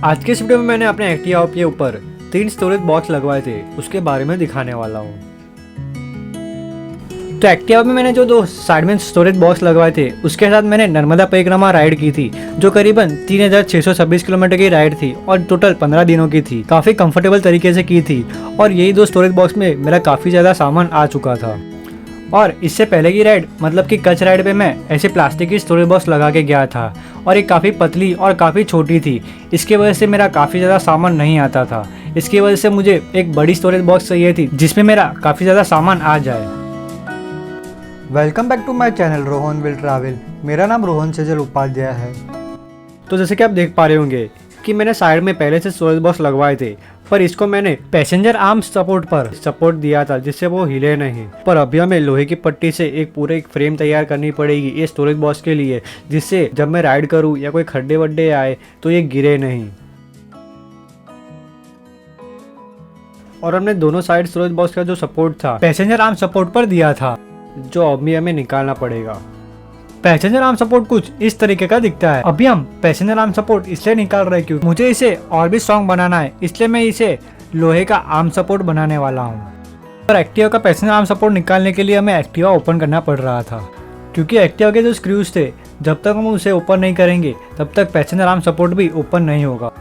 आज के इस वीडियो में मैंने अपने एक्टिवा के ऊपर 3 स्टोरेज बॉक्स लगवाए थे, उसके बारे में दिखाने वाला हूँ। तो एक्टिवा में मैंने जो 2 साइड में स्टोरेज बॉक्स लगवाए थे, उसके साथ मैंने नर्मदा परिक्रमा राइड की थी, जो करीबन 3626 किलोमीटर की राइड थी और टोटल 15 दिनों की थी। काफ़ी कंफर्टेबल तरीके से की थी और यही 2 स्टोरेज बॉक्स में मेरा काफ़ी ज़्यादा सामान आ चुका था। और इससे पहले की राइड मतलब कि कच्छ राइड पे मैं ऐसे प्लास्टिक की स्टोरेज बॉक्स लगा के गया था और ये काफ़ी पतली और काफ़ी छोटी थी। इसकी वजह से मेरा काफ़ी ज़्यादा सामान नहीं आता था। इसकी वजह से मुझे एक बड़ी स्टोरेज बॉक्स चाहिए थी जिसमें मेरा काफ़ी ज़्यादा सामान आ जाए। Welcome back to my channel Rohan will travel. मेरा नाम रोहन सेजल उपाध्याय है। तो जैसे कि आप देख पा रहे होंगे कि मैंने साइड में पहले से स्टोरेज बॉक्स लगवाए थे, पर इसको मैंने पैसेंजर आर्म सपोर्ट पर सपोर्ट दिया था जिससे वो हिले नहीं। पर अभी हमें लोहे की पट्टी से एक फ्रेम तैयार करनी पड़ेगी ये स्टोरेज बॉक्स के लिए, जिससे जब मैं राइड करूँ या कोई खड्डे वड्डे आए तो ये गिरे नहीं। और हमने दोनों साइड स्टोरेज बॉक्स का जो सपोर्ट था पैसेंजर आर्म सपोर्ट पर दिया था, जो अभी हमें निकालना पड़ेगा। पैसेंजर आर्म सपोर्ट कुछ इस तरीके का दिखता है। अभी हम पैसेंजर आर्म सपोर्ट इसलिए निकाल रहे हैं क्योंकि मुझे इसे और भी स्ट्रॉन्ग बनाना है, इसलिए मैं इसे लोहे का आर्म सपोर्ट बनाने वाला हूँ। और एक्टिवा का पैसेंजर आर्म सपोर्ट निकालने के लिए हमें एक्टिवा ओपन करना पड़ रहा था, क्योंकि एक्टिवा के जो स्क्रूज थे जब तक हम उसे ओपन नहीं करेंगे तब तक पैसेंजर आर्म सपोर्ट भी ओपन नहीं होगा।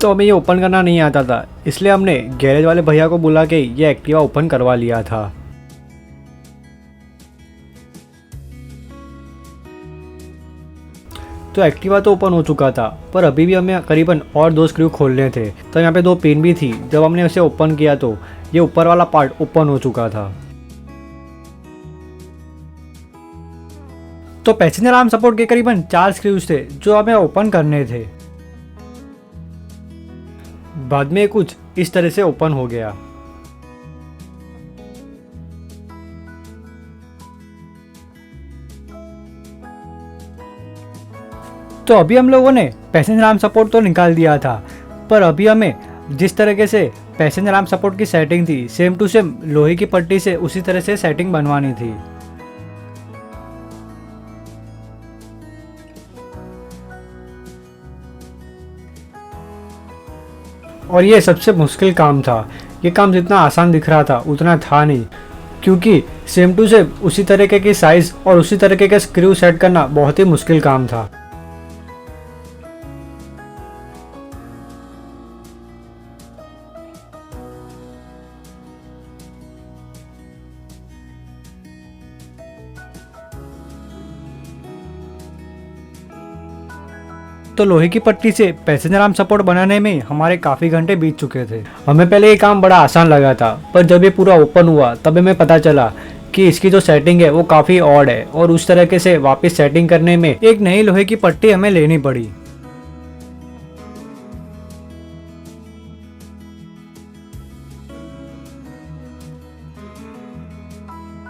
तो हमें ये ओपन करना नहीं आता था, इसलिए हमने गैरेज वाले भैया को बुला के ये एक्टिवा ओपन करवा लिया था। तो एक्टिवा तो ओपन हो चुका था, पर अभी भी हमें करीबन और 2 स्क्रू खोलने थे। तो यहाँ पे 2 पिन भी थी। जब हमने उसे ओपन किया तो ये ऊपर वाला पार्ट ओपन हो चुका था। तो पैसेंजर आर्म सपोर्ट के करीबन 4 स्क्रूज थे जो हमें ओपन करने थे। बाद में कुछ इस तरह से ओपन हो गया। तो अभी हम लोगों ने पैसेंजर आर्म सपोर्ट तो निकाल दिया था, पर अभी हमें जिस तरीके से पैसेंजर आर्म सपोर्ट की सेटिंग थी सेम टू सेम लोहे की पट्टी से उसी तरह से सेटिंग बनवानी थी। और ये सबसे मुश्किल काम था। ये काम जितना आसान दिख रहा था उतना था नहीं, क्योंकि सेम टू सेम उसी तरीके की साइज और उसी तरीके का स्क्रू सेट करना बहुत ही मुश्किल काम था। तो लोहे की पट्टी से पैसेंजर आर्म सपोर्ट बनाने में हमारे काफ़ी घंटे बीत चुके थे। हमें पहले ये काम बड़ा आसान लगा था, पर जब ये पूरा ओपन हुआ तब हमें पता चला कि इसकी जो सेटिंग है वो काफ़ी ऑड है और उस तरीके से वापस सेटिंग करने में एक नई लोहे की पट्टी हमें लेनी पड़ी।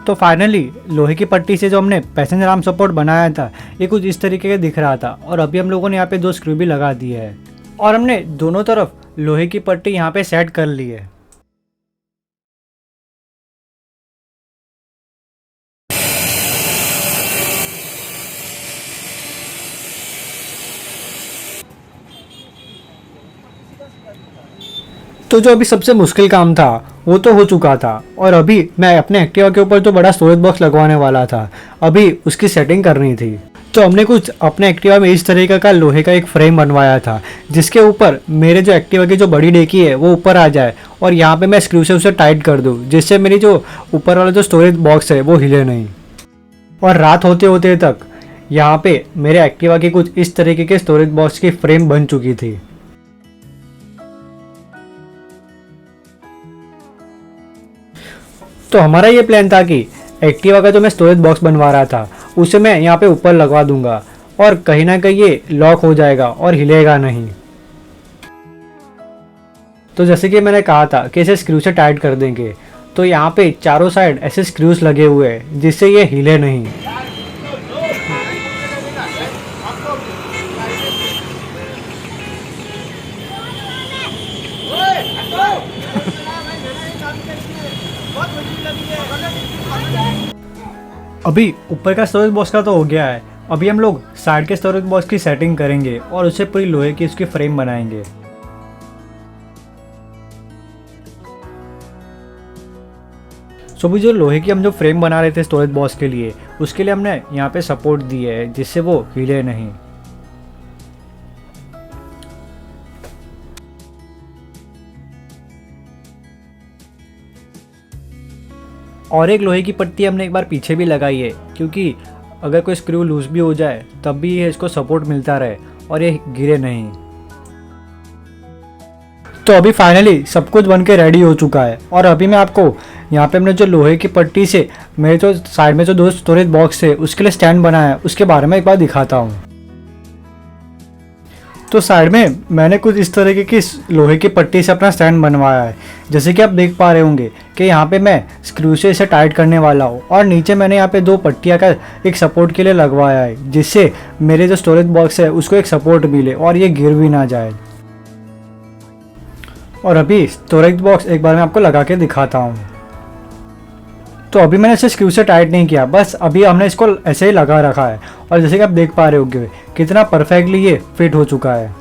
तो फाइनली लोहे की पट्टी से जो हमने पैसेंजर आर्म सपोर्ट बनाया था ये कुछ इस तरीके का दिख रहा था। और अभी हम लोगों ने यहाँ पे 2 स्क्रू भी लगा दिए हैं और हमने दोनों तरफ लोहे की पट्टी यहाँ पे सेट कर ली है। तो जो अभी सबसे मुश्किल काम था वो तो हो चुका था और अभी मैं अपने एक्टिवा के ऊपर जो बड़ा स्टोरेज बॉक्स लगवाने वाला था, अभी उसकी सेटिंग करनी थी। तो हमने कुछ अपने एक्टिवा में इस तरीके का लोहे का एक फ्रेम बनवाया था जिसके ऊपर मेरे जो एक्टिवा की जो बड़ी डेकी है वो ऊपर आ जाए और यहाँ पे मैं स्क्रू से उसे टाइट कर दूँ, जिससे मेरी जो ऊपर वाला जो स्टोरेज बॉक्स है वो हिले नहीं। और रात होते होते तक यहाँ पे मेरे एक्टिवा की कुछ इस तरीके के स्टोरेज बॉक्स की फ्रेम बन चुकी थी। तो हमारा ये प्लान था कि एक्टिवा का जो मैं स्टोरेज बॉक्स बनवा रहा था उसे मैं यहाँ पे ऊपर लगवा दूंगा और कहीं ना कहीं ये लॉक हो जाएगा और हिलेगा नहीं। तो जैसे कि मैंने कहा था कि इसे स्क्रू से टाइट कर देंगे, तो यहाँ पे चारों साइड ऐसे स्क्रूज लगे हुए हैं जिससे ये हिले नहीं। अभी ऊपर का स्टोरेज बॉक्स का तो हो गया है, अभी हम लोग साइड के स्टोरेज बॉक्स की सेटिंग करेंगे और उसे पूरी लोहे की उसकी फ्रेम बनाएंगे। सो भी जो लोहे की हम जो फ्रेम बना रहे थे स्टोरेज बॉक्स के लिए, उसके लिए हमने यहाँ पे सपोर्ट दी है जिससे वो हिले नहीं। और एक लोहे की पट्टी हमने एक बार पीछे भी लगाई है, क्योंकि अगर कोई स्क्रू लूज भी हो जाए तब भी ये इसको सपोर्ट मिलता रहे और ये गिरे नहीं। तो अभी फाइनली सब कुछ बन के रेडी हो चुका है और अभी मैं आपको यहाँ पे हमने जो लोहे की पट्टी से मेरे जो साइड में जो 2 स्टोरेज बॉक्स है उसके लिए स्टैंड बनाया है उसके बारे में एक बार दिखाता हूँ। तो साइड में मैंने कुछ इस तरीके की लोहे की पट्टी से अपना स्टैंड बनवाया है। जैसे कि आप देख पा रहे होंगे कि यहाँ पे मैं स्क्रू से इसे टाइट करने वाला हूँ और नीचे मैंने यहाँ पे 2 पट्टियाँ का एक सपोर्ट के लिए लगवाया है, जिससे मेरे जो स्टोरेज बॉक्स है उसको एक सपोर्ट मिले और ये गिर भी ना जाए। और अभी स्टोरेज बॉक्स एक बार मैं आपको लगा के दिखाता हूँ। तो अभी मैंने इसे स्क्रू से टाइट नहीं किया, बस अभी हमने इसको ऐसे ही लगा रखा है और जैसे कि आप देख पा रहे होंगे कितना परफेक्टली ये फिट हो चुका है।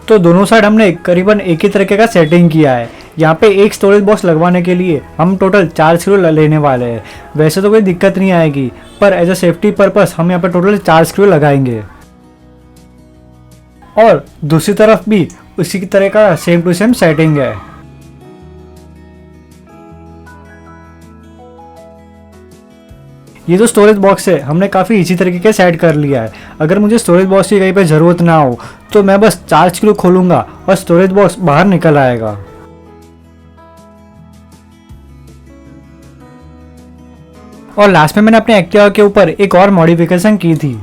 तो दोनों साइड हमने करीबन एक ही तरीके का सेटिंग किया है। यहाँ पे एक स्टोरेज बॉक्स लगवाने के लिए हम टोटल 4 स्क्रू लेने वाले हैं। वैसे तो कोई दिक्कत नहीं आएगी, पर एज अ सेफ्टी पर्पस हम यहाँ पे टोटल 4 स्क्रू लगाएंगे। और दूसरी तरफ भी उसी की तरह का सेम टू सेम सेटिंग है। ये जो स्टोरेज बॉक्स है हमने काफ़ी इजी तरीके से सेट कर लिया है। अगर मुझे स्टोरेज बॉक्स की कहीं पे ज़रूरत ना हो तो मैं बस 4 स्क्रू खोलूंगा और स्टोरेज बॉक्स बाहर निकल आएगा। और लास्ट में मैंने अपने एक्टिवा के ऊपर एक और मॉडिफिकेशन की थी।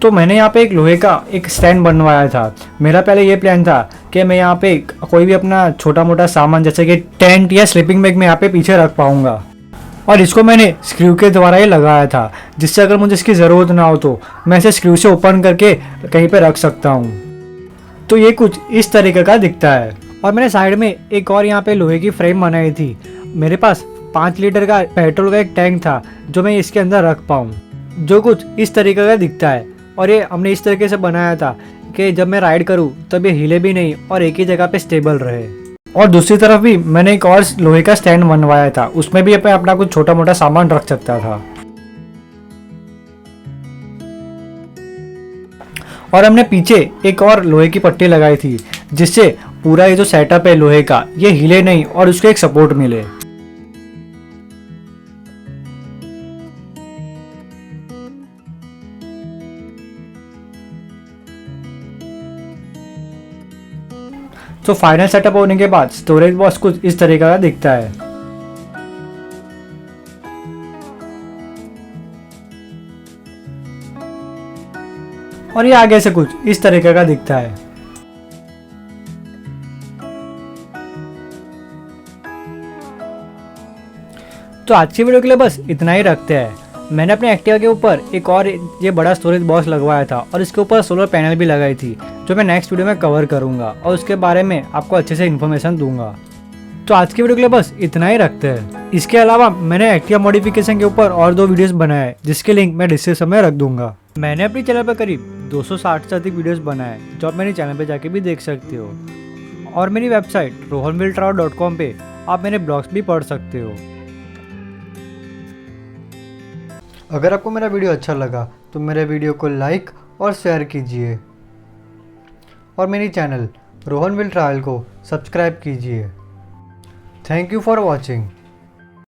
तो मैंने यहाँ पे एक लोहे का एक स्टैंड बनवाया था। मेरा पहले ये प्लान था कि मैं यहाँ पे कोई भी अपना छोटा मोटा सामान जैसे कि टेंट या स्लीपिंग बैग में यहाँ पे पीछे रख पाऊंगा, और इसको मैंने स्क्रू के द्वारा ही लगाया था, जिससे अगर मुझे इसकी ज़रूरत ना हो तो मैं इसे स्क्रू से ओपन करके कहीं पे रख सकता हूँ। तो ये कुछ इस तरीके का दिखता है। और मैंने साइड में एक और यहाँ पे लोहे की फ्रेम बनाई थी। मेरे पास 5 लीटर का पेट्रोल का एक टैंक था जो मैं इसके अंदर रख पाऊँ, जो कुछ इस तरीके का दिखता है। और ये हमने इस तरीके से बनाया था कि जब मैं राइड करूँ तब ये हिले भी नहीं और एक ही जगह पे स्टेबल रहे। और दूसरी तरफ भी मैंने एक और लोहे का स्टैंड बनवाया था, उसमें भी अपना कुछ छोटा मोटा सामान रख सकता था। और हमने पीछे एक और लोहे की पट्टी लगाई थी, जिससे पूरा ये जो सेटअप है लोहे का ये हिले नहीं और उसको एक सपोर्ट मिले। तो फाइनल सेटअप होने के बाद स्टोरेज बॉक्स कुछ इस तरीके का दिखता है। और ये आगे से कुछ इस तरीके का दिखता है। तो आज की वीडियो के लिए बस इतना ही रखते हैं। मैंने अपने एक्टिवा के ऊपर एक और ये बड़ा स्टोरेज बॉक्स लगवाया था और इसके ऊपर सोलर पैनल भी लगाई थी, जो मैं नेक्स्ट वीडियो में कवर करूंगा और उसके बारे में आपको अच्छे से इन्फॉर्मेशन दूंगा। तो आज की वीडियो के लिए बस इतना ही रखते हैं। इसके अलावा मैंने एक्टिवा मॉडिफिकेशन के ऊपर और 2 वीडियोस बनाए, जिसके लिंक मैं डिस्क्रिप्शन में रख दूंगा। मैंने अपने चैनल पर करीब 260 से अधिक वीडियोस बनाए, जो आप मेरे चैनल पर जाके भी देख सकते हो। और मेरी वेबसाइट rohanwilltravel.com पे आप मेरे ब्लॉग्स भी पढ़ सकते हो। अगर आपको मेरा वीडियो अच्छा लगा तो मेरे वीडियो को लाइक और शेयर कीजिए और मेरी चैनल रोहन विल ट्रैवल को सब्सक्राइब कीजिए। Thank you for watching.